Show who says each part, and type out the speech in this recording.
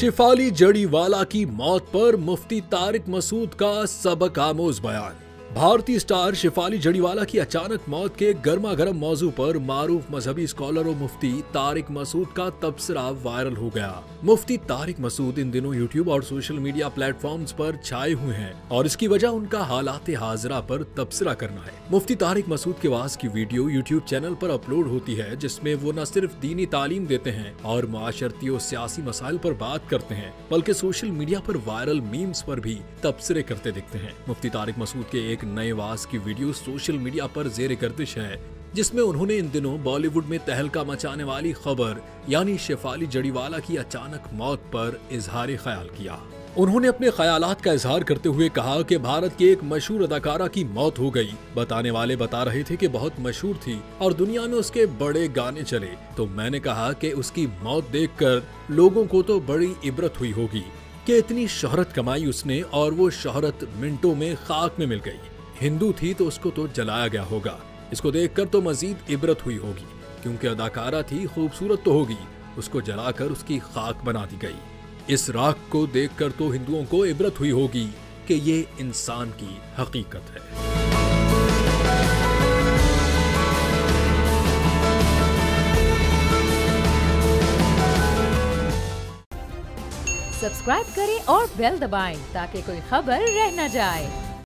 Speaker 1: शिफाली जड़ीवाला की मौत पर मुफ्ती तारिक मसूद का सबक आमोज बयान। भारतीय स्टार शिफाली जड़ीवाला की अचानक मौत के गर्मा गर्म मौजू पर मारूफ मजहबी स्कॉलर और मुफ्ती तारिक मसूद का तबसरा वायरल हो गया। मुफ्ती तारिक मसूद इन दिनों यूट्यूब और सोशल मीडिया प्लेटफॉर्म्स पर छाए हुए हैं और इसकी वजह उनका हालात हाजरा पर तबसरा करना है। मुफ्ती तारिक मसूद के वाज की वीडियो यूट्यूब चैनल पर अपलोड होती है, जिसमें वो न सिर्फ दीनी तालीम देते हैं और माशरती और सियासी मसाइल पर बात करते हैं, बल्कि सोशल मीडिया पर वायरल मीम्स पर भी तबसरे करते दिखते हैं। मुफ्ती तारिक मसूद के एक नए वाज की वीडियो सोशल मीडिया पर जेर गर्दिश है, जिसमें उन्होंने इन दिनों बॉलीवुड में तहलका मचाने वाली खबर यानी शिफाली जड़ीवाला की अचानक मौत पर इजहार ख्याल किया। उन्होंने अपने ख्यालात का इजहार करते हुए कहा कि भारत की एक मशहूर अदाकारा की मौत हो गई। बताने वाले बता रहे थे कि बहुत मशहूर थी और दुनिया में उसके बड़े गाने चले, तो मैंने कहा कि उसकी मौत देखकर लोगों को तो बड़ी इबरत हुई होगी कि इतनी शोहरत कमाई उसने और वो शोहरत मिनटों में खाक में मिल गई। हिंदू थी तो उसको तो जलाया गया होगा, इसको देखकर तो मजीद इबरत हुई होगी, क्योंकि अदाकारा थी, खूबसूरत तो होगी, उसको जलाकर उसकी खाक बना दी गई। इस राख को देखकर तो हिंदुओं को इबरत हुई होगी कि ये इंसान की हकीकत है।
Speaker 2: सब्सक्राइब करें और बेल दबाएं ताकि कोई खबर रह न जाए।